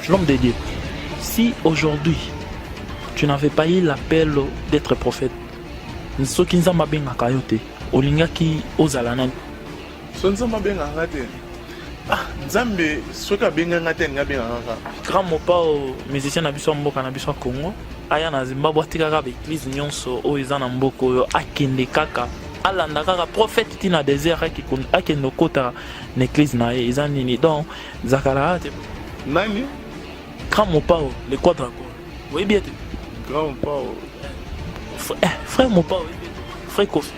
L'homme de Dieu, si aujourd'hui tu n'avais pas eu l'appel d'être prophète, ce qui nous a bien à Kayote, Olingaki Ozalanani. Nzambe soka benga ngate ngabe ngaka Grand mopa musicien na biso mboka na biso Congo aya na Zimbabwe tikaka ba église nyonso o eza na mboko oyo akende kaka alanda kaka prophète tina désert akende kota na église na ye eza nini donc zakara te nani grand mopa le quadra oui bien te grand mopa frère mopa frère Kofi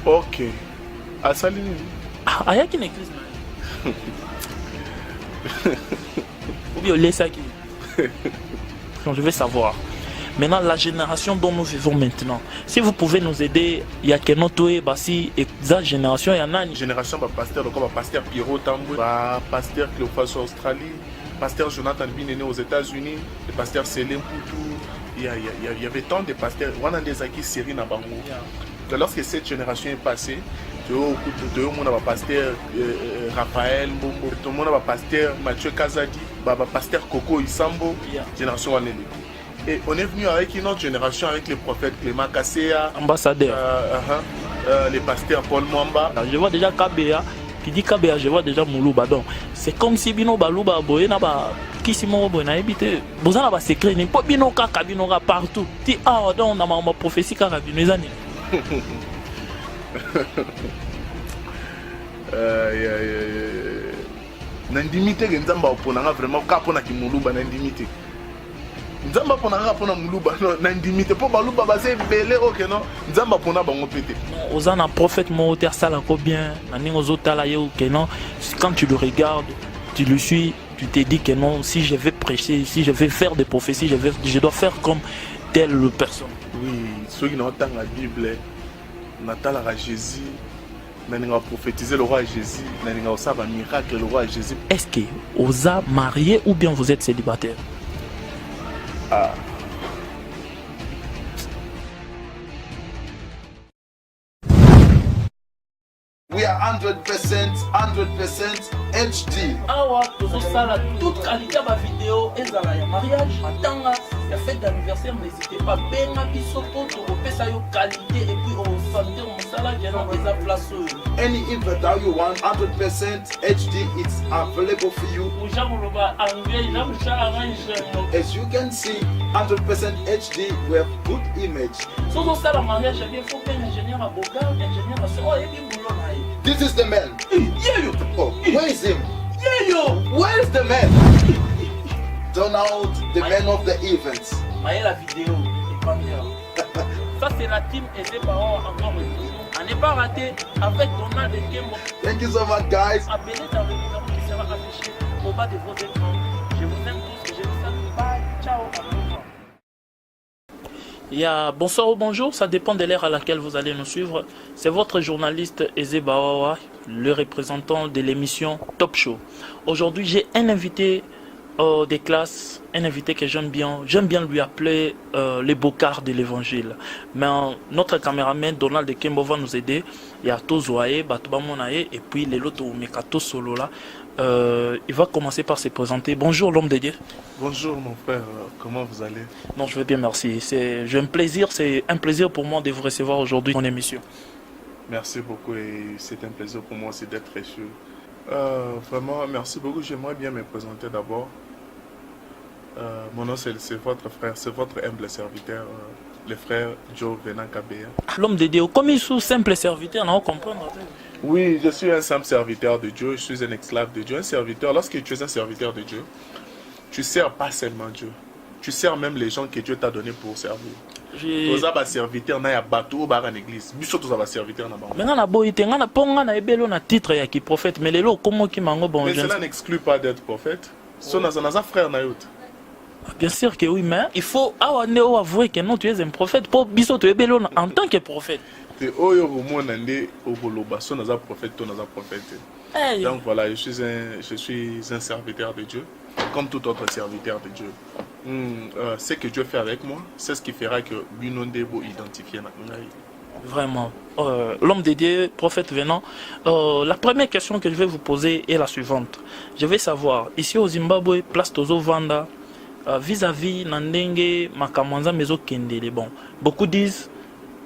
OK asali nini aya ki na église na ou bien laisse ça qui je vais savoir maintenant la génération dont nous vivons maintenant si vous pouvez nous aider il y a que notre basi et la génération il y en a une génération ba pasteur donc ba pasteur Pierrot Tambou ba pasteur Cléophas Australie pasteur Jonathan Binene aux États-Unis le pasteur Céline Poutou il y avait tant de pasteurs on a des acquis série na bango lorsque cette génération est passée tout le monde a pasteur Raphaël Mbombo, tout le monde a pasteur Mathieu Kazadi, pasteur Coco Isambo, génération Waneli. Et on est venu avec une autre génération avec les prophètes Clément Kassea, ambassadeur, les pasteurs Paul Mwamba. Je vois déjà Kabea, qui dit Kabea, je vois déjà Moulouba. Donc c'est comme si Bino Balouba Boye n'a pas Kissimo Boye n'a évité. Vous avez un secret, n'est pas Bino Kaka Bino partout. Ti ah donc on a ma prophétie Kaka Bino les années. Nandimité que nzamba oponanga vraiment kapona ki muluba nandimité nzamba ponanga pona muluba nandimité po baluba basé belé OK non nzamba pona bango pété ozana prophète mo ter sala ko bien nani ozotala ye OK non quand tu le regardes tu le suis tu te dis que non si je vais prêcher si je vais faire des prophéties je dois faire comme telle personne oui ceux qui n'ont pas la Bible Natal à Jésus, nous avons prophétisé le roi Jésus, nous avons fait un miracle le roi Jésus. Est-ce que vous êtes marié ou bien vous êtes célibataire? Ah. We are 100% HD. Ah ouais, tout ça là, toute qualité de vidéo, et ça là, il y a mariage, attends, il y a fête d'anniversaire, n'hésitez pas, benga bisopo, tu repères ça yo qualité et puis au santé, on ça là, il y a des place. Any event that you want, 100% HD, it's available for you. As you can see, 100% HD, we have good image. So tout ça là, mariage, il faut qu'un ingénieur avocat, ingénieur à oh, il y a des boulot là. This is the man. Yeah, yo. Oh, where is him? Yeah, yo. Where is the man? Donald, the man of the events. Maïe la vidéo. Ça c'est la team et ses parents encore une fois. On n'est pas raté avec Donald et Kembo. Thank you so much, guys. Appelez dans le numéro qui sera affiché au bas de vos écrans. Je vous aime tous et je vous salue. Bye. Ciao. Il y a bonsoir ou bonjour, ça dépend de l'ère à laquelle vous allez nous suivre. C'est votre journaliste Eze Bawawa, le représentant de l'émission Top Show. Aujourd'hui, j'ai un invité des classes, un invité que j'aime bien lui appeler les bocards de l'évangile. Mais notre caméraman Donald Kembo va nous aider. Il y a Tozoae, Batubamonae et puis les lotos Mekato Solo là. Il va commencer par se présenter. Bonjour l'homme de Dieu. Bonjour mon frère, comment vous allez? Non, je vais bien, merci. C'est un plaisir pour moi de vous recevoir aujourd'hui dans mon émission. Merci beaucoup et c'est un plaisir pour moi aussi d'être reçu. Vraiment, merci beaucoup. J'aimerais bien me présenter d'abord. Mon nom c'est votre frère, c'est votre humble serviteur, le frère Joe Venant Kabea. L'homme de Dieu, comme il est simple serviteur, on comprend. Oui, je suis un simple serviteur de Dieu, je suis un esclave de Dieu, un serviteur. Lorsque tu es un serviteur de Dieu, tu sers pas seulement Dieu, tu sers même les gens que Dieu t'a donné pour servir. Tu as serviteur dans bateau dans l'église, tu as serviteur dans mais on a beau été, on a pas un titre qui prophète, mais les lots comment qui m'ont bon. Mais cela n'exclut pas d'être prophète. Son frère na yote. Bien sûr que oui, mais il faut avouer que non, tu es un prophète. Pour biso tu es bello en tant que prophète. Donc voilà, je suis un serviteur de Dieu, comme tout autre serviteur de Dieu. Ce que Dieu fait avec moi, c'est ce qui fera que Binondebo identifié. Vraiment. L'homme de Dieu, prophète venant. La première question que je vais vous poser est la suivante. Je vais savoir, ici au Zimbabwe, place Tozo Vanda, vis-à-vis Nandenge, Makamanza, Mezo Kendele. Bon, beaucoup disent,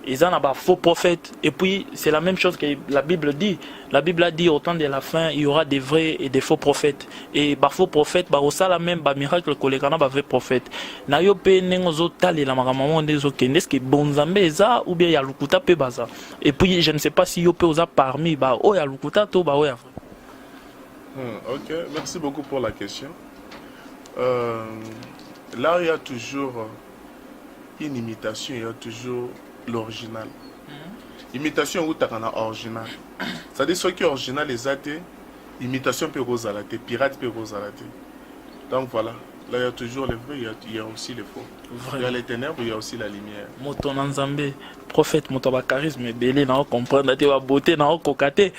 ils ont un faux prophète. Et puis, c'est la même chose que la Bible dit. La Bible a dit, au temps de la fin, il y aura des vrais et des faux prophètes. Et les faux prophètes, au sala même, miracle, les vrais prophètes. Na yo pe nengozo tali la magamamo ndezo kende, est-ce que bonzambe eza ou bien ya lukuta pe baza. Et puis, je ne sais pas si yo pe oza parmi, o ya lukuta to o ya vrai. Ok, merci beaucoup pour la question. Là, il y a toujours une imitation, il y a toujours l'original. Imitation ou takana original. C'est-à-dire ceux qui original les athées, imitation peut rose à la tête, pirate peut rose à la tête. Donc voilà, là il y a toujours les vrais, il y a aussi les faux. Il y a les ténèbres, il y a aussi la lumière. Moto Nanzambe, prophète, moto charisme, belé na comprendre la beauté na kokate.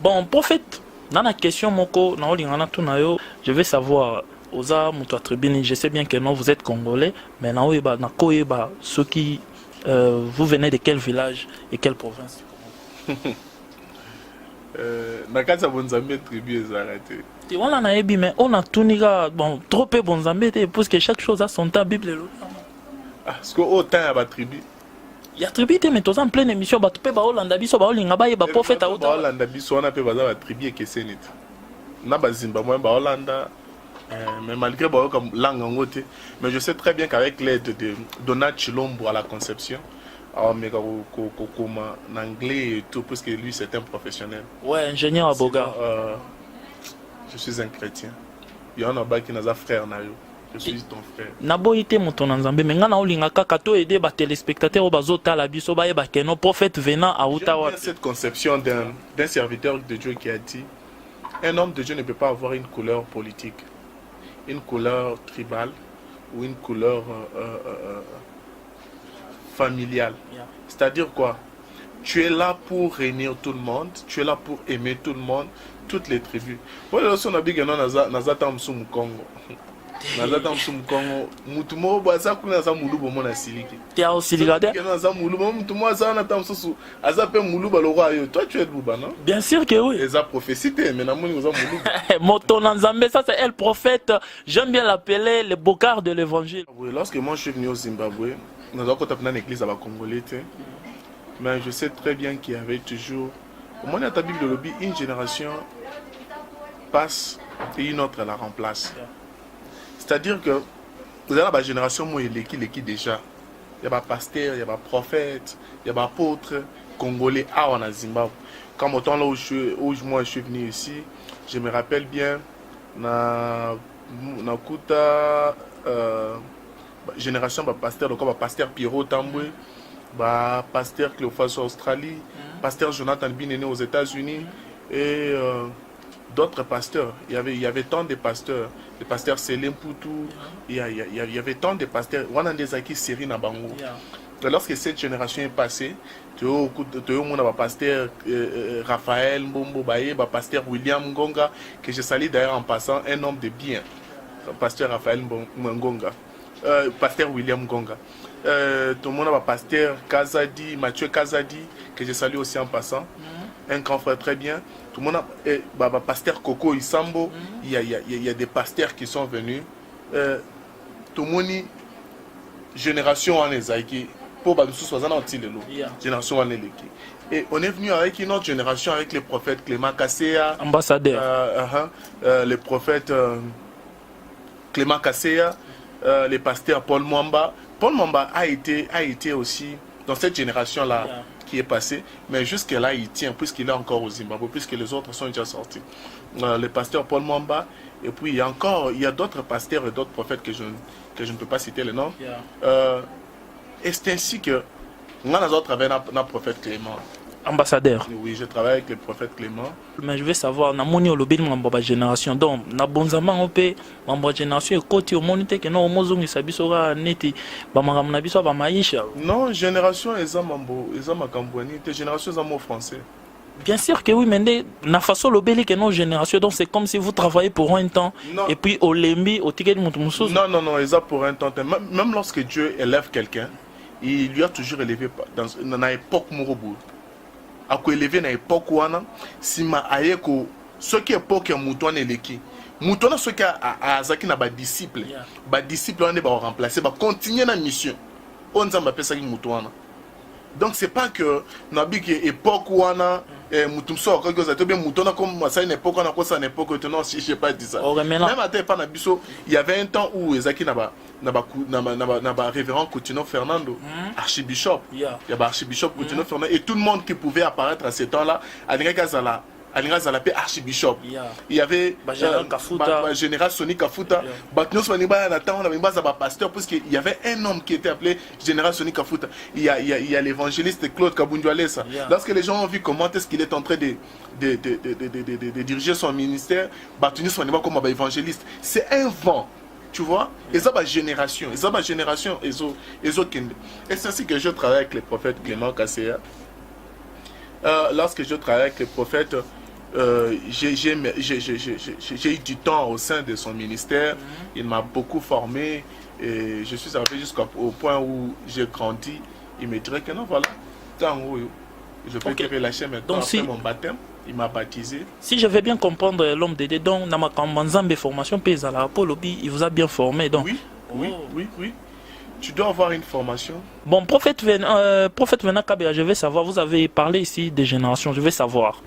Bon, prophète, dans la question moko na olingana tunayo, je veux savoir oza moto tribune, je sais bien que non vous êtes congolais, mais na oyeba na koyeba ceux qui vous venez de quel village et quelle province? Nakata bonzambe tribu ezarate. Et voilà na ebi mais on a tunika bon trop peu bonzambe parce que chaque chose a son temps Bible. Ah, parce que autant ya ba tribu. Ya tribu te mais tous en pleine émission ba topé ba Hollanda biso ba olinga ba yeba prophète a autant. Ba Hollanda biso on a pe ba za ba tribu kesenit. Na ba Zimbabwe ba Hollanda. Mais malgré comme langue en côté, mais je sais très bien qu'avec l'aide de Donat Chilombo à la conception, mais comme en anglais et tout, parce que lui c'est un professionnel. Ouais, ingénieur à Boga. Je suis un chrétien. Il y en a un qui est un frère. Je suis ton frère. Nabo ite moto nanzambe mais ngana olinga kaka to aider ba téléspectateurs bazota la biso ba yeba que non prophète venant à Ottawa. Cette conception d'un serviteur de Dieu qui a dit un homme de Dieu ne peut pas avoir une couleur politique, une couleur tribale ou une couleur familiale. Yeah. C'est-à-dire quoi? Tu es là pour réunir tout le monde, tu es là pour aimer tout le monde, toutes les tribus. Voilà, on a dit que nous avons Congo. Nazata msumukongo mutumo baza kuna za mulubo mona siliki tia osiligade kana za mulubo mutumo za na tamsusu azape muluba lo royo toi tu es buba non bien sûr que oui les a prophécité mais na moni za muluba moto nanzambe ça c'est elle prophète j'aime bien l'appeler le bocard de l'évangile. Oui, lorsque moi je suis venu au Zimbabwe nous avons côté dans l'église à Congolais mais je sais très bien qu'il y avait toujours au moins dans ta Bible de lobby une génération passe et une autre la remplace. C'est-à-dire que vous avez la génération moi qui déjà. Il y a des pasteurs, il y a des prophètes, il y a des apôtres congolais en Zimbabwe. Comme au temps là où moi je suis venu ici, je me rappelle bien na kuta génération de pasteurs comme pasteur Pierrot Tamboué, pasteur Cléophas Australie, pasteur Jonathan Binene aux États-Unis et d'autres pasteurs. Il y avait tant de pasteurs. Le pasteur Selim Poutou, il y avait tant de pasteurs. On a des acquis série na bango. Lorsque cette génération est passée, tu as pasteur Raphaël Mbombo Baye, pasteur William Ngonga, que je salue d'ailleurs en passant, un homme de bien. Pasteur Raphaël Ngonga. Pasteur William Ngonga. Tout le monde a pasteur Kazadi, Mathieu Kazadi, que je salue aussi en passant. Un grand frère très bien. Tout le monde a pasteur Coco Isambo. Il y a des pasteurs qui sont venus. Tout le monde génération en Ezaïki. Pour génération en Ezaïki. Et on est venu avec une autre génération, avec les prophètes Clément Kasséa. Ambassadeur. Les prophètes Clément Kasséa. Les pasteurs Paul Mwamba. Paul Mwamba a été aussi dans cette génération-là. Qui est passé, mais jusque-là il tient, puisqu'il est encore au Zimbabwe, puisque les autres sont déjà sortis. Le pasteur Paul Mwamba, et puis il y a d'autres pasteurs et d'autres prophètes que je ne peux pas citer le nom. Et c'est ainsi que nous avons travaillé avec le prophète Clément. Ambassadeur. Oui, je travaille avec le prophète Clément. Mais je veux savoir, na moni olobi ma génération. Donc, na bonzama on peut ma génération côté au monite que non mozongi sabisora neti ba maramna biso ba maisha. Non, génération ezamambo, ezamakamboani, génération ezamo français. Bien sûr que oui, mais na façon lobeli que non génération, donc c'est comme si vous travaillez pour un temps non. Et puis au lembi au ticket de mutumusou. Non, ça pour un temps. Même lorsque Dieu élève quelqu'un, il lui a toujours élevé dans une époque morobo. A ko élevé dans époque wana sima ayeko ce qui époque ya mutwana eleki. Mutwana ce qui a azaki na ba disciple. Ba disciple wana ba remplacer ba continuer na mission. On nzamba pesa ki mutwana. Donc c'est pas que nabiki époque wana mutumso ko goza to bien mutona comme ça une époque on a quoi ça une époque non si je sais pas dire ça. Même à pas na biso, il y avait un temps où ezaki na ba révérend Coutinho Fernando, archibishop. Il y a archibishop Coutinho Fernando et tout le monde qui pouvait apparaître à ce temps-là, Alinga Zalapé archibishop. Il y avait général Sonny Kafuta. Pasteur parce qu'il y avait un homme qui était appelé général Sonny Kafuta. Il y a l'évangéliste Claude Kabundualesa. Lorsque les gens ont vu comment est-ce qu'il est en train de diriger son ministère, Batunis Maniba comme évangéliste. C'est un vent. Tu vois, et ça va génération, et ça va génération, et c'est ainsi que je travaille avec le prophète Clément Kasséa. Lorsque je travaille avec le prophète, j'ai eu du temps au sein de son ministère. Il m'a beaucoup formé et je suis arrivé jusqu'au point où j'ai grandi. Il me dirait que non, voilà, je peux te relâcher maintenant. Donc, après mon baptême. Il m'a baptisé. Si je vais bien comprendre l'homme de donc dans ma formation paysanne, il vous a bien formé donc. Oui. Tu dois avoir une formation. Bon, prophète Venant Kabea, je vais savoir, vous avez parlé ici des générations, je vais savoir.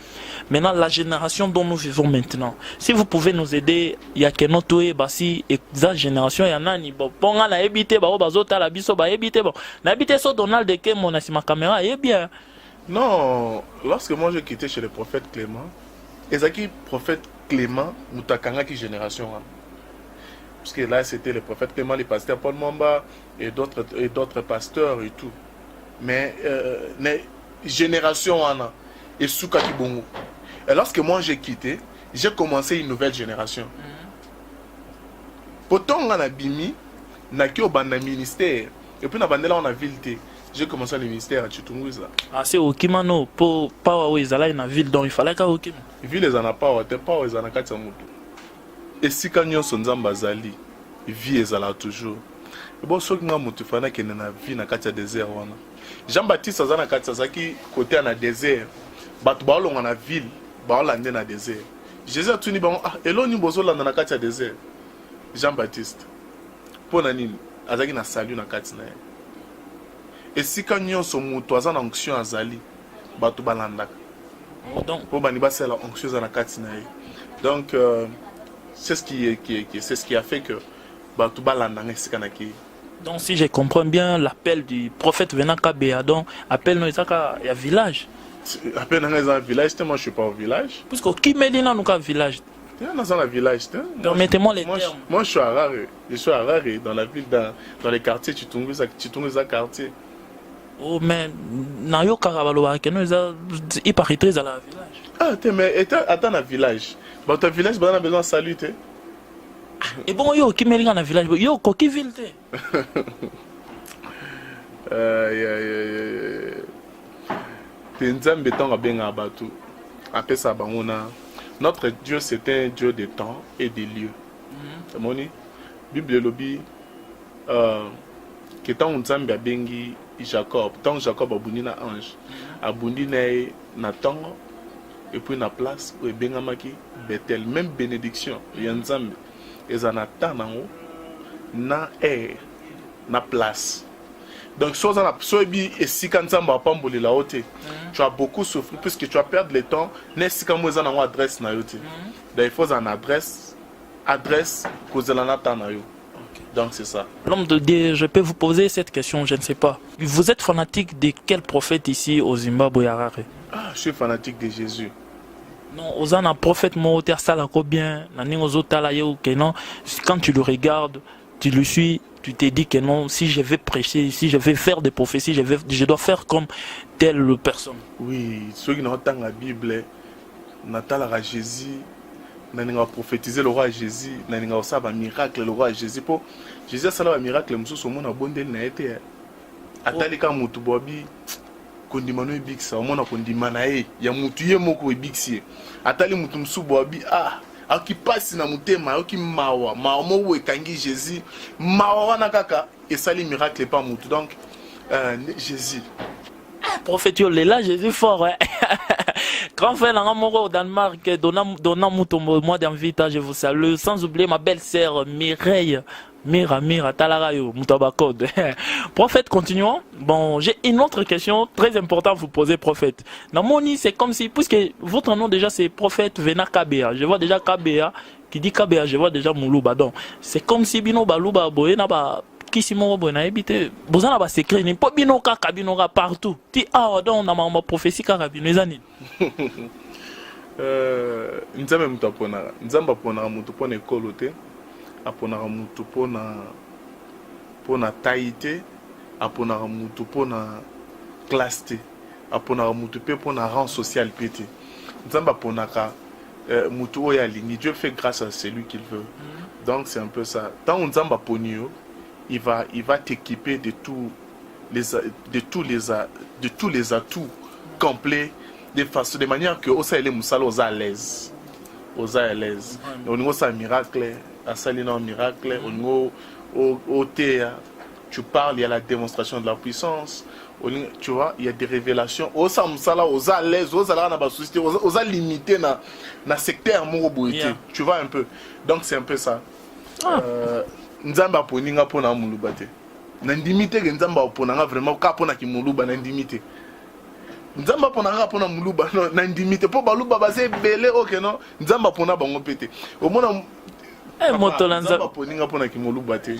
Maintenant, la génération dont nous vivons maintenant, si vous pouvez nous aider, il y a que notre basi et la génération, il y en a ni bon. Bon, on a habité, bazota la biso, habité, bon. N'habité sur Donald de Kem, mon ma caméra, et bien. Non, lorsque moi j'ai quitté chez le prophète Clément, Ezaki prophète Clément, Moutakanga qui génération. Parce que là c'était le prophète Clément, le pasteur Paul Mamba et d'autres pasteurs et tout. Mais génération Anna et Soukaki Bongo. Et lorsque moi j'ai quitté, j'ai commencé une nouvelle génération. Pourtant on a bimi, on a qui au banda ministère et puis on a bandé là on a vilté. J'ai commencé le ministère à Chitunguza. Ah, c'est au Kimano, pour pas où ils allaient dans la ville, donc il fallait qu'à Okima. Ville les en a pas, pas où ils en a quatre motos. Et si quand ils sont en Bazali, vie ils allaient toujours. Et bon, ce que moi, je fais, c'est que na vie na quatre désert. Jean-Baptiste Azana quatre qui côté na désert. Bat baolo na ville, baolo ande na désert. Jésus a tout dit bon, ah, elo ni bozo la na quatre désert. Jean-Baptiste. Pour nani, azaki na salut na quatre na. Et si quand nous sommes en onction à Zali, batu balandaka. Donc pour baniba c'est la onction à la katinaï. Donc c'est ce qui a fait que batu balandanga sikanaki. Donc si je comprends bien l'appel du prophète Venant Kabea, donc appelle nous il y a village. Appelle dans un village, moi je suis pas au village. Parce que qui me dit là nous un village. Dans un village. Permettez-moi les termes. Moi je suis à Harare. Je suis à Harare dans la ville dans les quartiers Chitunguza quartier. Oh, mais Nayo Karabaloa, il paraît très à la village. Ah, mais attends, dans le village. Dans ton village, on a besoin de salut. Et bon, yo, qui m'a dans le village, yo, qui ville Notre Dieu, c'est un Dieu de temps et de lieux. La Bible lobby, que tant Nzambe a bengi Jacob, tant Jacob a bundi na ange, a bundi na tango, et puis na place où bengamaki Bethel, même bénédiction, Nzambe, et zanata na air, na place. Donc, si tu as beaucoup souffert, puisque tu vas perdre le temps, n'est-ce que moi, j'ai adresse na yote. Donc, il faut une adresse, que vous allez. Donc c'est ça. L'homme de Dieu, je peux vous poser cette question, je ne sais pas. Vous êtes fanatique de quel prophète ici au Zimbabwe Harare? Ah, je suis fanatique de Jésus. Non, aux un prophète Mohoter Salako bien, quand tu le regardes, tu le suis, tu te dis que non, si je vais prêcher, si je vais faire des prophéties, je dois faire comme telle personne. Oui, ceux qui n'ont pas la Bible, Natal à Jésus. Nous avons prophétisé le roi Jésus, nous avons fait un miracle le roi Jésus. Jésus a fait un miracle, nous avons bon délai na été. Atalika mutu bobi kondimano ibikisa, omona kondimana ya mutu ye moko ibikisi. Atali mutu msu bobi aki pasi na mutema, aki mawa mo ekangi Jésus, mawa wana kaka esali miracle pas mutu. Donc Jésus. Prophète, là, Jésus fort. Hein? Grand frère, au Danemark, donnant mon mois d'invitation, je vous salue. Sans oublier ma belle-sœur Mireille. Mira, Talarayo, Moutabakode. Prophète, continuons. Bon, j'ai une autre question très importante à vous poser, prophète. Dans mon nid, c'est comme si, puisque votre nom déjà c'est prophète Vena Kabea. Je vois déjà Kabea, qui dit Kabea, je vois déjà Moulouba. Donc, c'est comme si Bino Balouba, Boyena, qui si mon bon habité, besoin d'avoir secret, n'est pas Bino Kabino partout. Ti ah, donc, on a ma prophétie Kabino, les années. Nzambe mutapona, Nzamba pona mutupona ekolote. Aponaka mutu pona taille, aponaka mutu pona classe, aponaka mutu pe pona rang social pété. Nzamba ponaka mutu oya lingi. Dieu fait grâce à celui qu'il veut. Donc c'est un peu ça. Tant Nzamba ponio, il va t'équiper de tous les atouts complets de manière que osa ele musala osa à l'aise. Osa à l'aise. Au niveau ça miracle. À Salina un miracle, au théâtre, tu parles, il y a la démonstration de la puissance, tu vois, il y a des révélations. Au Samsala, aux à l'aise, aux à la société, aux à limiter dans le secteur moroboité. Tu vois un peu. Donc c'est un peu ça. Nzamba poninga pona mulubate. Nandimité que nzamba ponanga vraiment kapona ki muluba nandimité. Nzamba ponanga pona muluba nandimité po baluba basé belé OK non. Nzamba pona bango pété. Au moins il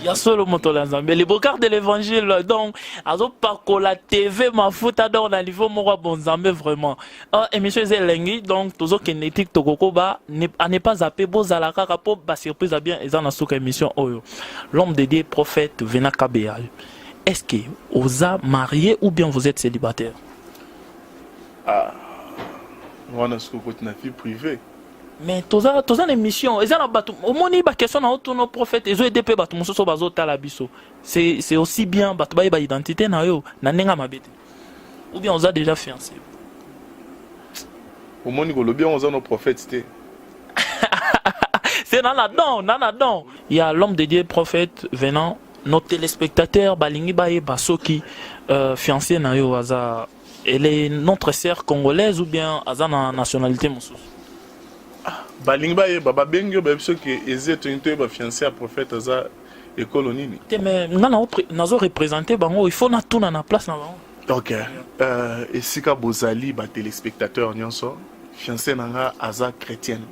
y a solo motolanzambe. Les bocard de l'évangile, donc, azo par la TV, ma fout à dans le niveau mora bonzambe vraiment. Émission Zelengi, donc, toujours kinétique Tokokoba, à ne pas zapper, beaux à la carapo, bas surprise à bien, et en a sous émission Oyo. L'homme dédié prophète Vena Kabea. Est-ce que vous êtes marié ou bien vous êtes célibataire? Ah, on a ce qu'on a vie privée. Mais tous une émission, ils ont au moins une question dans tous nos prophètes, ils ont aidé peu batu musoso bazota la biso. C'est aussi bien batu ba identité na yo na nenga mabete. Ou bien on a déjà fiancé. Au moins le bien on a nos prophètes. C'est nanadon. Il y a l'homme dédié prophète venant, nos téléspectateurs balingi baye basoki fiancé na yo aza. Elle est notre sœur congolaise ou bien aza na nationalité musoso. Balingba ye baba bengyo ba biso ke ezeto into ba fiancé à prophète za école nini. Mais ngana nazo représenter bango il faut na tuna na place na bango. OK. Et sika bozali ba téléspectateurs nyonso fiancé nanga aza chrétienne.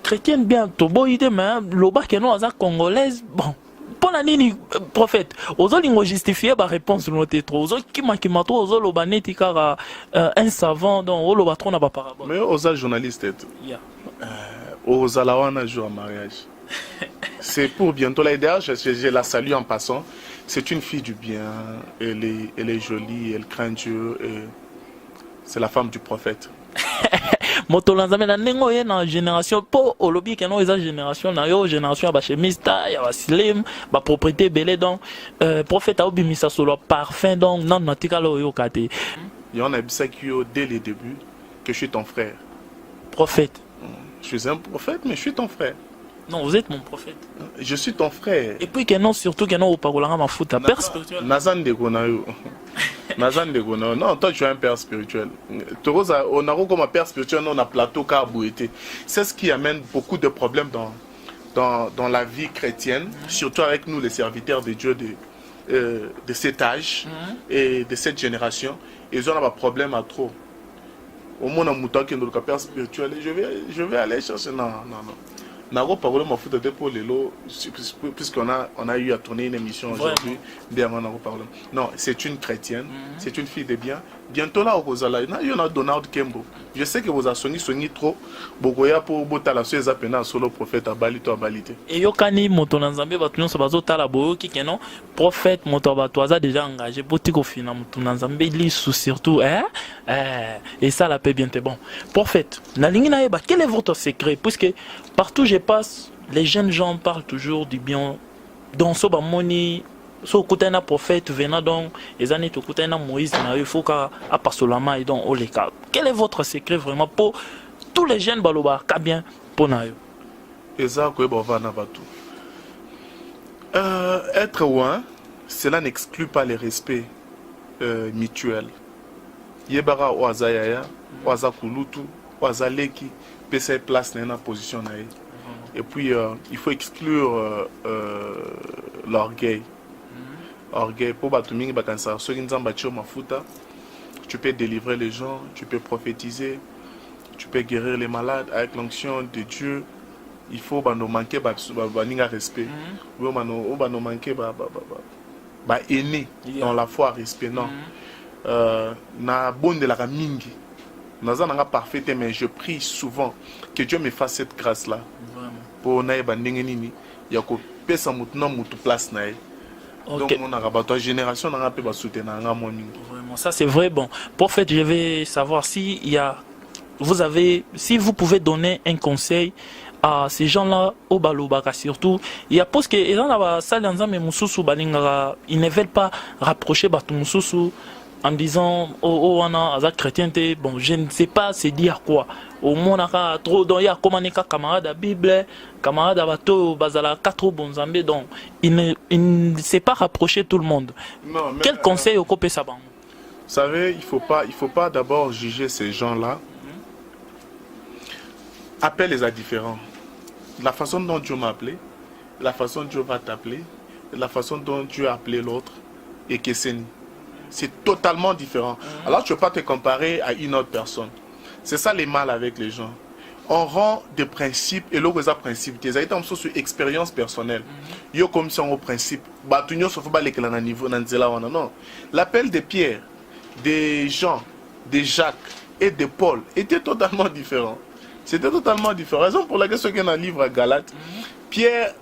Chrétienne bien to boyide mais loba ke no aza congolaise bon. Pour la nini prophète, aux autres justifier ma réponse sur notre trop. Aux autres qui m'a trop aux autres baneti car un savant donc au lobatron n'a pas parabole. Mais aux autres journalistes aux alawana jour en mariage. C'est pour bientôt là d'ailleurs je la salue en passant. C'est une fille du bien, elle est jolie, elle craint Dieu et c'est la femme du prophète. Motolanzame na nengo ye na génération po olobi ke no eza génération na yo génération ba chemista ya ba slim ba propriété belé donc prophète a obimisa solo parfum donc non natika lo yo kate. Il y en a bisaki yo dès le début que je suis ton frère. Prophète. Je suis un prophète mais je suis ton frère. Non, vous êtes mon prophète. Je suis ton frère. Et puis que non surtout que non au parolanga ma foot à père spirituel. Nazan de Gonayo. Non, toi tu es un père spirituel. On a comme un père spirituel, on a plateau Kabouété. C'est ce qui amène beaucoup de problèmes dans la vie chrétienne, surtout avec nous les serviteurs de Dieu de cet âge et de cette génération. Ils ont un problème à trop. Au moins, on a un qui est notre père spirituel. Je vais aller chercher. Non. Nago parole ma foot de pour les lots puisqu'on a eu à tourner une émission aujourd'hui. Non, c'est une chrétienne, c'est une fille de bien. Bientôt là au Rosala, il y en a Donald Kembo. Je sais que vous avez soigné trop. Bogoya pour botala sur les appels solo prophète à balito à balité. Et yokani motonanzambe batunon sabazo tala boyo qui kenon prophète motobatwaza déjà engagé botiko fina motonanzambe li sous surtout et ça la paix bien t'es bon. Prophète, na lingi na yeba quel est votre secret puisque partout je passe les jeunes gens parlent toujours du bien dans so ba moni so kutana prophète venant donc les années to kutana Moïse na il faut ka apasolama et donc oleka. Quel est votre secret vraiment pour tous les jeunes baloba ka bien pour na yo? Être loin, cela n'exclut pas le respect mutuelle. Yebara oaza yaya, oaza kulutu, oaza leki, pesa place na position na. Et puis il faut exclure l'orgueil. Orgueil pour batumingi bakansa soki nzamba tio mafuta. Tu peux délivrer les gens, tu peux prophétiser, tu peux guérir les malades avec l'onction de Dieu. Il faut nous manquer de respect. Nous manquer aîné dans la foi, respect. Non. Na bonne de la mingi. Naza nanga parfait, mais je prie souvent que Dieu me fasse cette grâce-là. Pour naïe bandenge nini, yako pesa mutuna mutu place naïe. Donc mon arabato génération nanga pe ba soutenir nanga mo mingi. Vraiment, ça c'est vrai. Bon, prophète, je vais savoir si il y a, si vous pouvez donner un conseil à ces gens-là au Balobaka surtout. Il y a parce que ils ne veulent pas rapprocher Batu Mususu en disant oh on a azak chrétienté. Bon, je ne sais pas c'est dire quoi. Au moins on trop donc il y a comme un camarade à Bible, camarade à bateau bazala quatre bons zambé donc il ne sait pas rapprocher tout le monde. Non, mais, quel conseil au copé ça? Vous savez, il faut pas d'abord juger ces gens-là. Appelle les indifférents. La façon dont Dieu m'a appelé, la façon dont Dieu va t'appeler, la façon dont Dieu a appelé l'autre, et que c'est totalement différent. Alors tu ne peux pas te comparer à une autre personne. C'est ça les mal avec les gens. On rend des principes, et l'autre des principes. Des items sont sur expérience personnelle. Yo comme si on au principe. Non. L'appel de Pierre, des Jean, de Jacques et de Paul était totalement différent. C'était totalement différent. Raison pour laquelle ceux qui ont un livre à Galate, Pierre,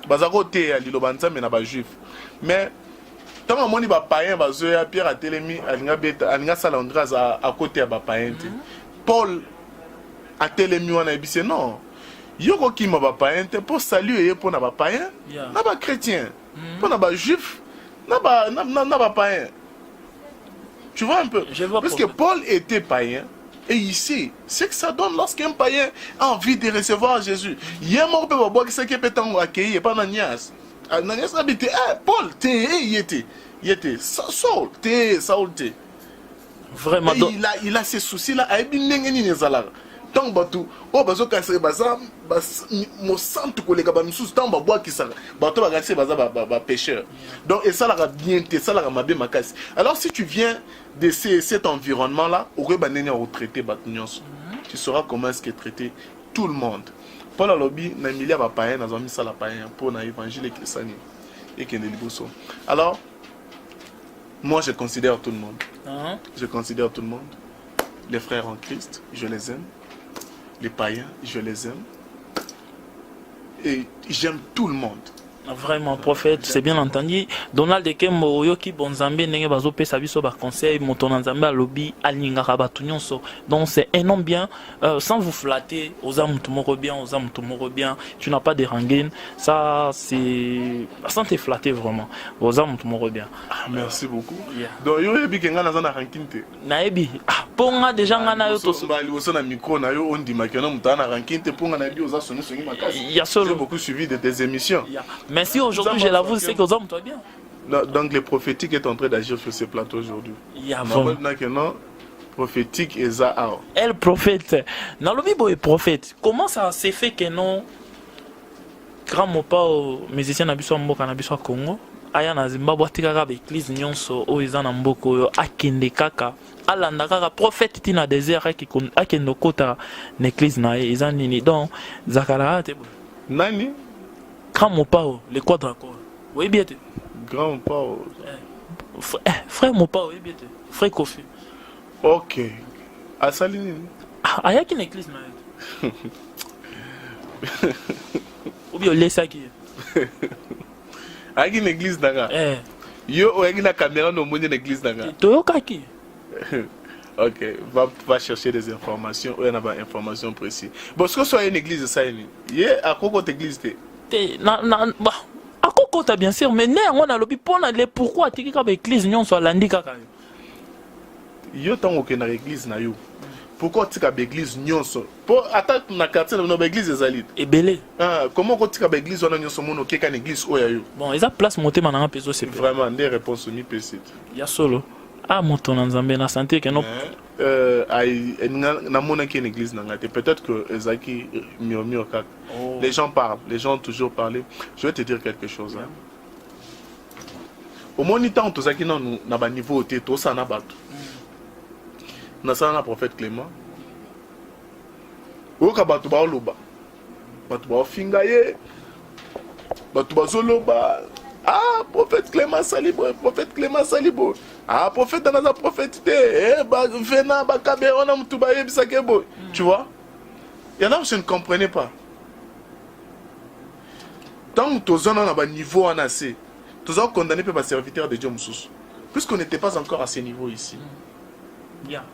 bazaroté à l'Ilobanza, mais n'a pas juif. Mais, tant que mon païen, Pierre a télémi, à Salandras à côté à païen. Paul a télémi, on a dit non. Yoko qui m'a païen, pour saluer, pour n'a pas païen, n'a pas chrétien, pour n'a pas juif, n'a pas païen. Tu vois un peu? Parce que Paul était païen. Et ici, c'est que ça donne lorsqu'un païen a envie de recevoir Jésus. Il y a un mot qui s'est accueilli, pas Nanias. Nanias habite, Paul, il était, Saul, vraiment. Il a ces soucis-là, tant que oh bazo kasser baza mo centre collègue ba misusu tant ba bois qui ça bato ba kasser baza ba pêcheur. Donc et ça la bien te ça la mabe makasi. Alors si tu viens de cet environnement là, aurait ba nenya retraité batnyos. Tu sauras comment est-ce que traiter tout le monde. Paul alobi na milia ba païen na zomi sala païen pour na évangile qui sani et qui ne liboso. Alors moi je considère tout le monde. Je considère tout le monde. Les frères en Christ, je les aime. Les païens, je les aime. Et j'aime tout le monde. Vraiment, prophète, c'est bien entendu. Donald Kembo, Yoki Bonzambe, Nenge Bazope, Sabiso, Conseil, Motonanzambe, Alobi, Alingara, Batunyonso. Donc c'est un nom bien, sans vous flatter, aux âmes tomorrow bien, tu n'as pas de rengaine. Ça, c'est. Sans te flatter vraiment, aux âmes tomorrow bien. Merci beaucoup. Donc, Yobi Kenga Nazana Rankinte. Naebi, Ponga déjà Ngana Yoto. Na micro, na yo, on dit Makena Moutana Rankinte, Ponga Nabi, aux Assonis, il y a solo beaucoup suivi de tes émissions. Mais si aujourd'hui je l'avoue, c'est que aux hommes, toi bien. Donc le prophétique est en train d'agir sur ces plateaux aujourd'hui. Il y a vraiment. Prophétique et Zahao. Elle prophète. Dans le Bible est prophète. Comment ça s'est fait que non? Grand mopa musicien nabiso mboka nabiso Congo. Aya na Zimbabwe tikaka ba église nyonso o eza na mboko yo akende kaka. Alanda kaka prophète tina désert akende kota na église na eza nini donc zakara te. Nani? Grand Mopao, les quadracors. Oui, bien. Grand Mopao. Frère Mopao, oui, bien. Frère Kofi. Ok. À Saline. Ah, il y a une église, là. Ou bien, laisse ça qui. Il y a une église, là. Yo, il y a une caméra dans l'église, là. Toyokaki. Ok, va chercher des informations. Il y a des informations précises. Bon, ce que soit une église, ça y est. Il y a à quoi cette église? À quoi bien sûr, mais on a le pour pourquoi tu as l'église non soit lundi kaka. Yo tant que na église na yo. pourquoi tu as l'église nyonso pour attendre na quartier na l'église ezali et belé comment tu as l'église on a nyonso mono ke kan église oyayo bon ils a place monter maintenant peso c'est vraiment des réponses mi pc ya solo ah moto na nzambe na santé que non na mona ki une église na ngate peut-être que ezaki murmure kaka les gens parlent les gens ont toujours parlé je vais te dire quelque chose hein. Au moins temps tozaki na ba niveau te to sana bato na sana prophète Clément oka bato ba loba bato ba finga ye bato ba zoloba ah prophète Clément Salibo ah prophète dans prophète te ba vena ba kabe ona mutu ba yebisa kebo tu vois il y en a je ne comprenais pas tant tozana na ba niveau en assez tous ont condamné par serviteur de Dieu Moussous. Puisqu'on n'était pas encore à ce niveau ici. Yeah.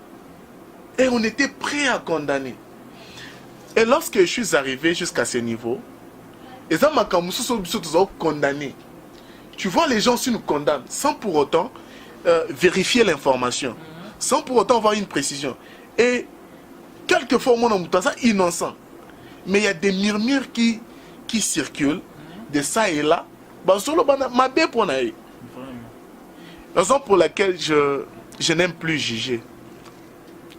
Et on était prêt à condamner. Et lorsque je suis arrivé jusqu'à ce niveau, les gens ont condamné. Tu vois, les gens aussi nous condamnent sans pour autant vérifier l'information, sans pour autant avoir une précision. Et quelquefois, on est ça innocent. Mais il y a des murmures qui circulent de ça et là. Raison pour laquelle je n'aime plus juger.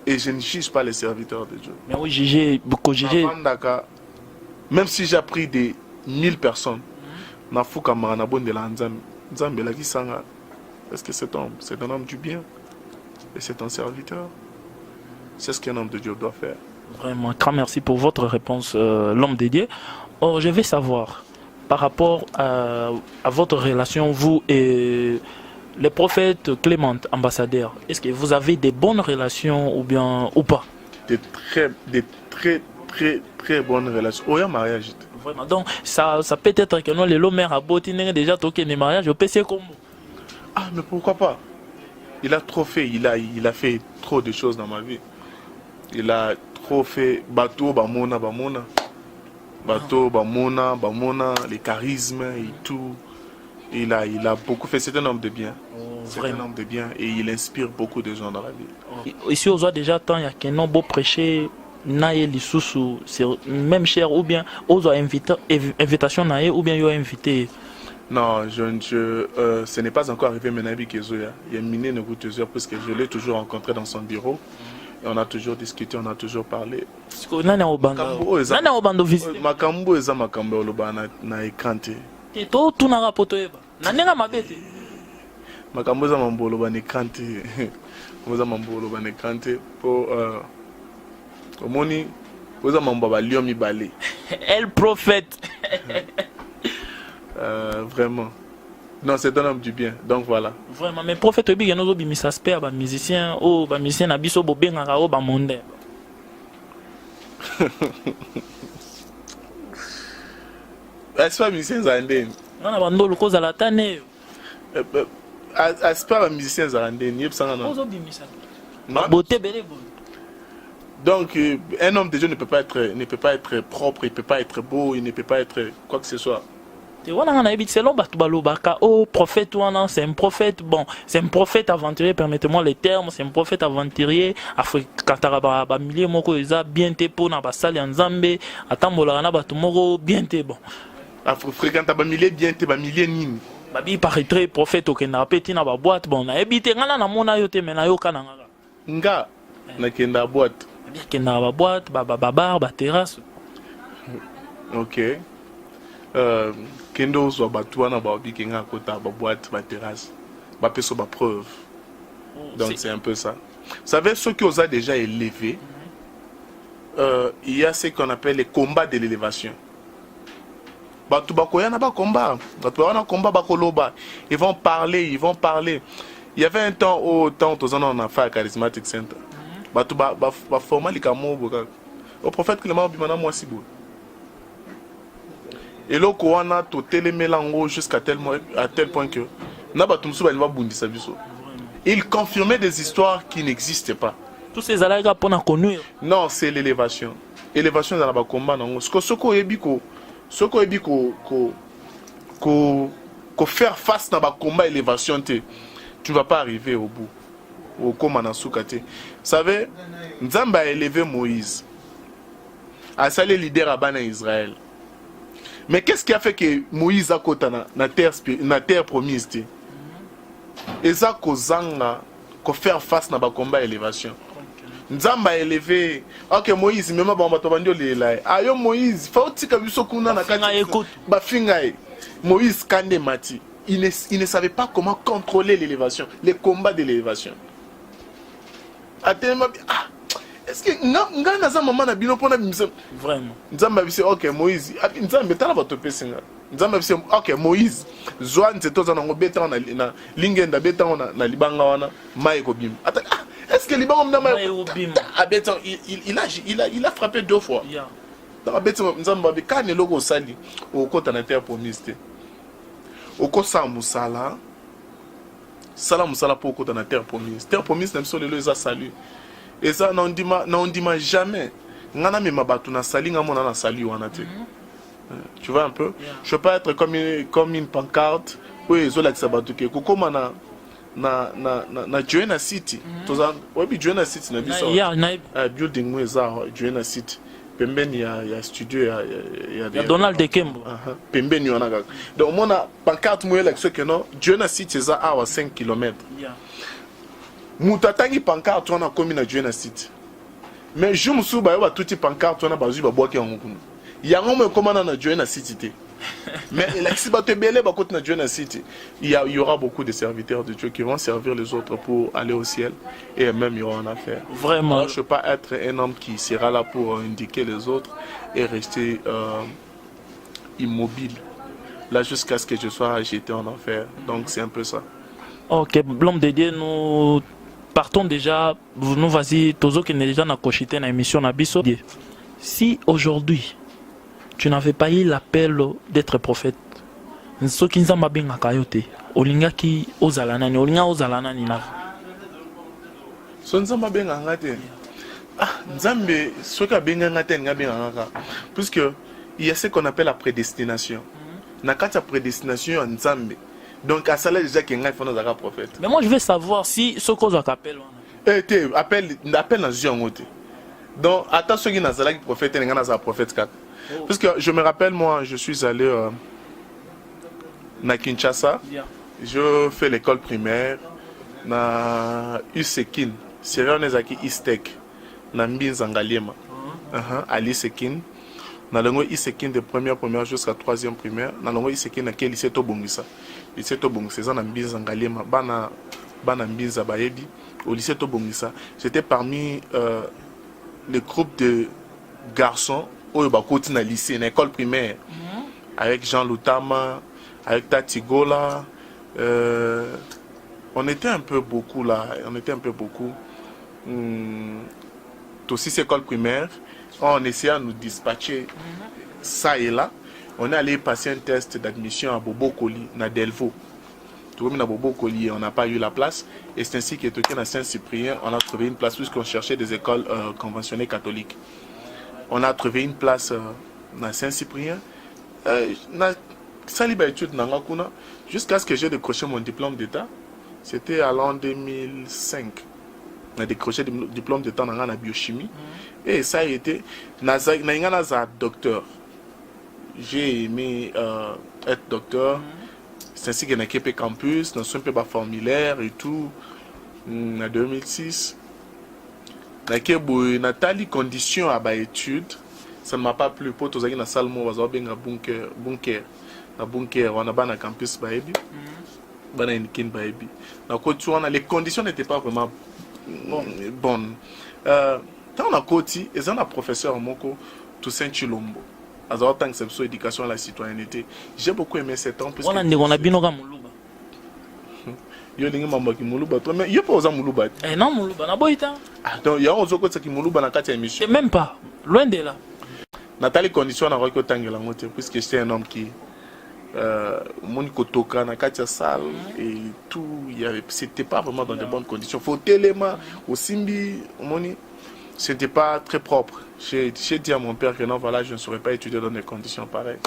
Et je ne juge pas les serviteurs de Dieu. Mais oui, juger, beaucoup juger. Même si j'ai pris des 1000 personnes, est-ce que cet homme, c'est un homme du bien? Et c'est un serviteur? C'est ce qu'un homme de Dieu doit faire. Vraiment, grand merci pour votre réponse, l'homme dédié. Or, je vais savoir, par rapport à votre relation, vous et le prophète Clément, ambassadeur, est-ce que vous avez des bonnes relations ou pas? Des très bonnes relations. Oh, il y a mariage. Vraiment, donc ça peut être que nous, les lomères à Botine, déjà toqué des mariages, au PC comme. Ah, mais pourquoi pas? Il a trop fait, il a fait trop de choses dans ma vie. Il a trop fait bateau, bamona. Bateau, bamona, les charismes et tout. Il a beaucoup fait. C'est un homme de bien. C'est un homme de bien et il inspire beaucoup de gens dans la vie. Ici, on voit déjà tant il y a qu'un homme beau prêcher, naïe l'issoussou, c'est même cher ou bien aux invitation naïe ou bien ils ont invité. Non, ce n'est pas encore arrivé maintenant avec Ezoya. Il y a miné Negoutezia parce que je l'ai toujours rencontré dans son bureau. Et on a toujours discuté, on a toujours parlé. Makambo eza makambo oloba na ekante. To tuna rapoto eba. Nanenga mabete. Makambo eza mambo oloba na ekante. Eza mambo oloba na ekante po omoni eza mambo ba lion mibale. El prophète. Vraiment. Non, c'est un homme du bien. Donc voilà. Vraiment, mais prophète Obi, il y a nos musiciens, musiciens, musiciens, abisso, bobenga, ba monde. Est-ce pas musicien zandé? Non, on a bando le cause à la tane. Est-ce pas musicien zandé? N'y a pas non. Beauté belle. Donc un homme de Dieu ne peut pas être propre, il ne peut pas être beau, il ne peut pas être quoi que ce soit. Oh, prophète, c'est un prophète, bon, c'est un prophète aventurier, permettez-moi les termes, c'est un prophète aventurier, quand millier moko bien te po na basali en Zambé, atambola na batumoko bien te bon. Fréquente ba millier bien te ba millier nini. Babi paraîtrait prophète au kenda peti na ba boîte bon na ebite ngana na mona yo te mena yo kana ngaka. Nga na kenda boîte. Bien kenda ba boîte, ba bar, ba terrasse. OK. Kendo zo batouana ba obi kenga kota ba boîte ba terrasse ba peso ba preuve. Donc c'est un peu ça. Vous savez ceux qui ont déjà élevé il y a ce qu'on appelle les combats de l'élévation. Batu bakoya na ba combat, batu wana combat ba koloba, ils vont parler. Il y avait un temps au temps on a fait charismatic center. Batu ba formal likamo boka. Au prophète Clément bimana moi si beau. Et là, on a tout télémélango jusqu'à tel point que il confirmait des histoires qui n'existaient pas. Tous ces alaga pour connu. Non, c'est l'élévation. Élévation dans le combat. Faire face dans le combat élévation, tu ne vas pas arriver au bout. okoma na suka te. Vous savez, Nzambe a élevé Moïse. A salé leader à Bana Israël. Mais qu'est-ce qui a fait que Moïse a côté na terre promise? Et ça kozanga ko faire face na ba combat élévation. Nzamba a élevé. OK Moïse même ba bato bandio lela. Ayo Moïse faut tika biso kuna na kati ba fingae. Moïse kande mati. Il ne savait pas comment contrôler l'élévation, les combats de l'élévation. Est-ce que nga naza maman na bino pona bimse vraiment Nzamba bise OK Moïse Nzamba tala bato pesinga Nzamba bise OK Moïse Zoan zetoza nango beta na lingenda beta na libanga wana mai ko bim est-ce que libanga mna mai ko bim abeta il a frappé 2 fois yeah dans abeta Nzamba be kane loko sali okota na terre promise te okosa musala sala musala pour okota na terre promise na biso lelo eza salut. Et ça, non dit jamais. Ngana me mabatu na sali ngamona na sali wana te. Tu vois un peu? Yeah. Je veux pas être comme une pancarte. Oui, zo la sabatu ke kokoma na Joanna City. Toza, oui Joanna City na biso. Yeah, na building mo eza Joanna City. Pembeni ya studio ya Donald de Kembo. Pembeni wana kaka. Donc mona pancarte mo la que non, Joanna City eza à 5 km. Yeah. Mutatangi pancarte wana komi na Joanna City. Mais je me souviens ba tuti pancarte wana bazu ba boaki yango kuna. Yango me komana na Joanna City te. Mais la si ba te belé ba côté na Joanna City, il y aura beaucoup de serviteurs de Dieu qui vont servir les autres pour aller au ciel et même il y aura en affaire. Vraiment. Alors, je ne peux pas être un homme qui sera là pour indiquer les autres et rester immobile là jusqu'à ce que je sois jeté en enfer. Donc c'est un peu ça. OK, l'homme de Dieu, nous partons déjà, nous vas-y, Tozo qui est déjà dans la émission Nabiso. Si aujourd'hui, tu n'avais pas eu l'appel d'être prophète, ce qui nous a bien à Kayote, Olinga qui ozalanani, Olinga ozalanani na. So nzamba bien à ngate. Nzambe, ce qui a bien à ngate, nga bien à ngaka. Puisque il y a ce qu'on appelle la prédestination. Nakata prédestination nzambe. Donc, à ça, déjà, qu'il y a un prophète. Mais moi, je veux savoir si ce qu'on appelle. Appelle dans Zion. Donc, attends, ceux qui ont un prophète, il y a un prophète. Parce que je me rappelle, moi, je suis allé à Kinshasa. Je fais l'école primaire. Na Usekin. Sérieux, Nezaki Istek. Na Mbinzangaliema. À l'Isekin. Na l'ango Isekin de première jusqu'à 3e primaire. Na l'ango Isekin na quel lycée Tobongisa. Lycée Tobongisa na Mbinzangaliema. Bana Mbinza Bayebi. Au lycée Tobongisa. J'étais parmi le groupe de garçons au Bakoti na lycée, na école primaire. Avec Jean Loutama, avec Tati Gola. On était un peu beaucoup là. On était un peu beaucoup. Aussi, cette école primaire. On essayait de nous dispatcher ça et là. On est allé passer un test d'admission à Bobo Koli, à Delvaux. Tout comme à Bobo Koli, on n'a pas eu la place. Et c'est ainsi qu'à à Saint-Cyprien, on a trouvé une place puisqu'on cherchait des écoles conventionnées catholiques. On a trouvé une place à Saint-Cyprien. Jusqu'à ce que j'ai décroché mon diplôme d'état. C'était à l'an 2005. On a décroché le diplôme d'état dans la biochimie. Et ça a été, docteur. J'ai aimé être docteur. C'est ainsi que j'ai campus, dans un formulaire et tout. En 2006. Nathalie condition à ma étude. Ça ne m'a pas plu. Pour tous les gens salle moi was bien bunker. Na bunker, on a ban campus baby. Banainikin baby. Les conditions n'étaient pas vraiment bonnes. Quand on a côté, et un professeur Moko Toussaint Chilombo, à tant que c'est éducation à la citoyenneté, j'ai beaucoup aimé cet temps. On a bien au Muluba. Yo lingi mambo ki Muluba, mais yo pas aux Muluba. Non Muluba, na boita. Donc il y a un autre qui Muluba na kati émission. Même pas, loin de là. Nathalie condition na roko tangela ngote puisque j'étais un homme qui mon kotoka na kati salle et tout, c'était pas vraiment dans de bonnes conditions. Faut téléma au Simbi, moni. C'était pas très propre. J'ai dit à mon père que non, voilà, je ne saurais pas étudier dans des conditions pareilles.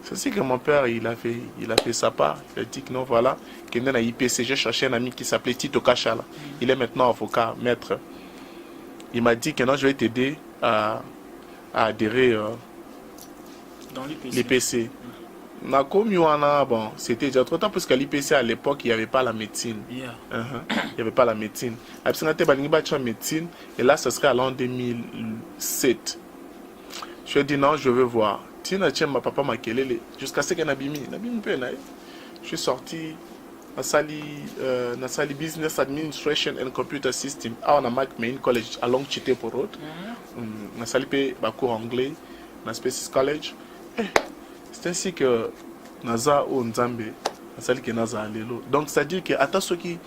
C'est aussi que mon père, il a fait sa part. Il a dit que non, voilà, qu'il est dans IPC. J'ai cherché un ami qui s'appelait Tito Kachala. Il est maintenant avocat, maître. Il m'a dit que non, je vais t'aider à adhérer dans l'IPC. Bon, c'était déjà trop tard parce qu'à l'IPC, à l'époque, il n'y avait pas la médecine. Yeah. Il n'y avait pas la médecine. Médecine, et là, ce serait à l'an 2007. Je lui ai dit non, je veux voir. Ma papa m'a kelele jusqu'à ce qu'il y ait je suis sorti à Sali Business Administration and Computer System à Main College à Long Chitepo Road. Na Sali cours anglais na Spaces College. C'est ainsi que Naza ou Nzambe na Sali que Naza lelo. Donc ça dit que attention qui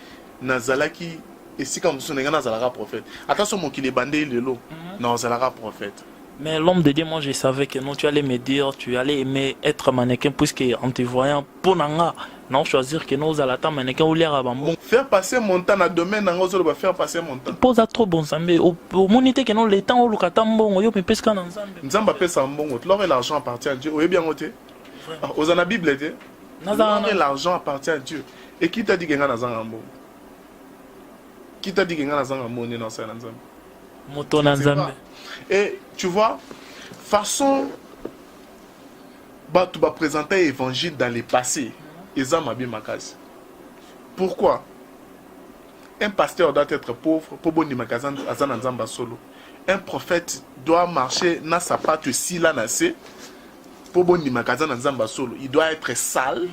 Nazalaki et si comme son Nazalaka prophète. Attention mon qui les bandé lelo Nazalaka prophète. Mais l'homme de Dieu, moi je savais que non, tu allais me dire, tu allais aimer être mannequin, puisque en te voyant, pour nanga, non, choisir que nous allons attendre mannequin ou l'air à bambou. Faire passer mon temps dans le domaine, on va faire passer mon temps. Pose à trop bon sambe, au monité que non, le temps, au lukatambo, yo me pesca dans Zambé. Nzamba pèse un bon, l'or et l'argent appartient à Dieu. Oui, bien noté. Aux en la Bible, l'or et l'argent appartient à Dieu. Et qui t'a dit que Ngana Zangambo? Qui t'a dit que Ngana Zangambo n'est dans sa Nzambe? Moto Nzambe. Et tu vois, façon, tu vas présenter l'évangile dans le passé. Pourquoi? Un pasteur doit être pauvre pour bon magasin Azan Nzamba solo. Un prophète doit marcher dans sa patte si là nassé pour bon magasin Nzamba solo. Il doit être sale.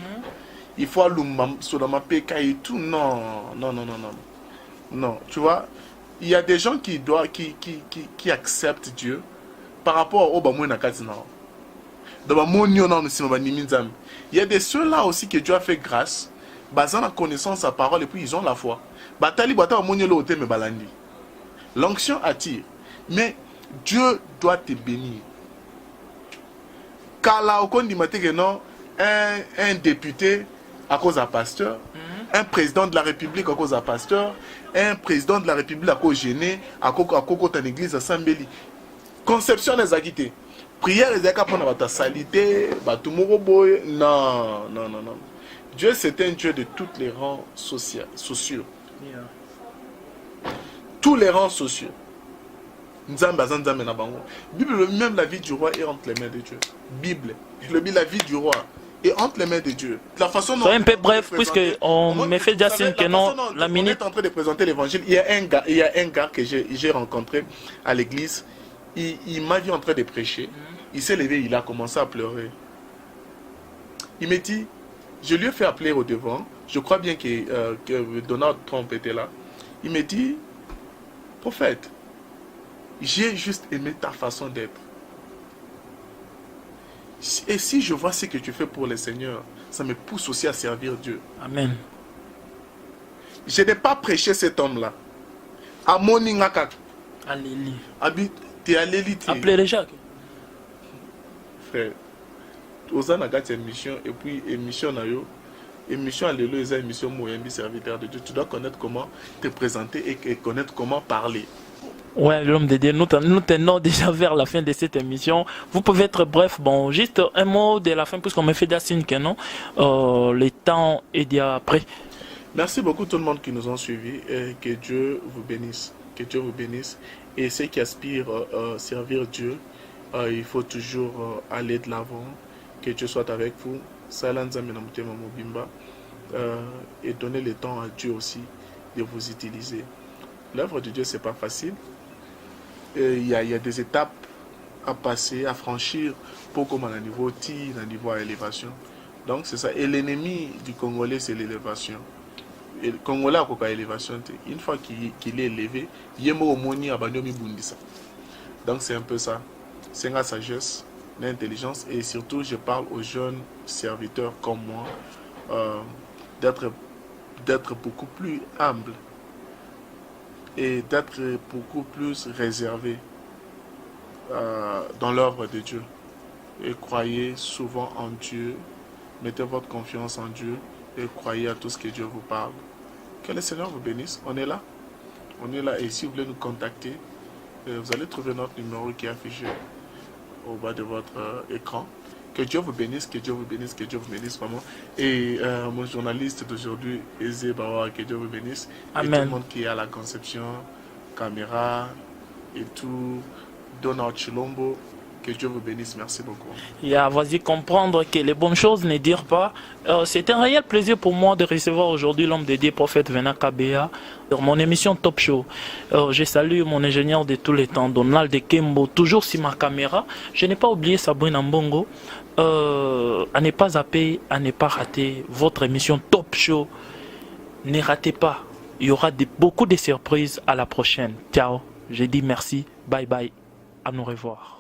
Il faut aller sur ma PK et tout. Non, non, non, non, non. Non, tu vois. Il y a des gens qui acceptent Dieu par rapport au Bamoué Nakazina. Il y a des ceux-là aussi que Dieu a fait grâce, basant la connaissance sa parole et puis ils ont la foi. L'onction attire, mais Dieu doit te bénir. Kala un député à cause d'un pasteur, un président de la République à cause d'un pasteur, un président de la République à cause gêné, à cause d'une église à Sambeli. Conception des agités. Prière les actes pour notre salité, non, non, non, non. Dieu c'est un Dieu de tous les rangs sociaux. Yeah. Tous les rangs sociaux. Bible, même la vie du roi est entre les mains de Dieu. Bible, la vie du roi et entre les mains de Dieu. La façon dont soyez un peu bref, puisque on me fait déjà signe que non, la minute. On est en train de présenter l'évangile. Il y a un gars que j'ai rencontré à l'église. Il m'a vu en train de prêcher. Il s'est levé, il a commencé à pleurer. Il m'a dit, je lui ai fait appeler au devant. Je crois bien que Donald Trump était là. Il m'a dit, prophète, j'ai juste aimé ta façon d'être. Et si je vois ce que tu fais pour le Seigneur, ça me pousse aussi à servir Dieu. Amen. Je n'ai pas prêché cet homme-là. À Moningakak. Alléluia. Tu es Alléluia. Appelez Jacques. Frère, aux anagats émission et puis émission nayo. Émission Alléluia, c'est émission Moyembi, serviteur de Dieu. Tu dois connaître comment te présenter et connaître comment parler. Ouais, l'homme de Dieu, nous tenons déjà vers la fin de cette émission. Vous pouvez être bref, bon, juste un mot de la fin, puisqu'on me fait des signes que non. Le temps est déjà après. Merci beaucoup tout le monde qui nous ont suivis et que Dieu vous bénisse. Que Dieu vous bénisse. Et ceux qui aspirent à servir Dieu, il faut toujours aller de l'avant. Que Dieu soit avec vous. Et donner le temps à Dieu aussi de vous utiliser. L'œuvre de Dieu, c'est pas facile. Il y a des étapes à passer, à franchir pour comme à un niveau tir, à un niveau à élévation. Donc c'est ça. Et l'ennemi du Congolais, c'est l'élévation. Et le Congolais a quoi élévation. Une fois qu'il est élevé, il y a bundisa. Donc c'est un peu ça. C'est la sagesse, l'intelligence et surtout je parle aux jeunes serviteurs comme moi d'être beaucoup plus humble et d'être beaucoup plus réservé dans l'œuvre de Dieu. Et croyez souvent en Dieu, mettez votre confiance en Dieu et croyez à tout ce que Dieu vous parle. Que le Seigneur vous bénisse. On est là. On est là et si vous voulez nous contacter, vous allez trouver notre numéro qui est affiché au bas de votre écran. Que Dieu vous bénisse, que Dieu vous bénisse, que Dieu vous bénisse vraiment. Et mon journaliste d'aujourd'hui, Eze Bawa, que Dieu vous bénisse. Amen. Et tout le monde qui est à la conception, caméra et tout, Donald Chilombo, que Dieu vous bénisse. Merci beaucoup. Vas-y comprendre que les bonnes choses ne dirent pas. C'est un réel plaisir pour moi de recevoir aujourd'hui l'homme de Dieu, prophète Venant Kabea, sur mon émission Top Show. Je salue mon ingénieur de tous les temps, Donald Kembo, toujours sur ma caméra. Je n'ai pas oublié Sabrina Mbongo. À ne pas zapper, à ne pas rater votre émission Top Show. Ne ratez pas. Il y aura beaucoup de surprises. À la prochaine. Ciao. Je dis merci. Bye bye. À nous revoir.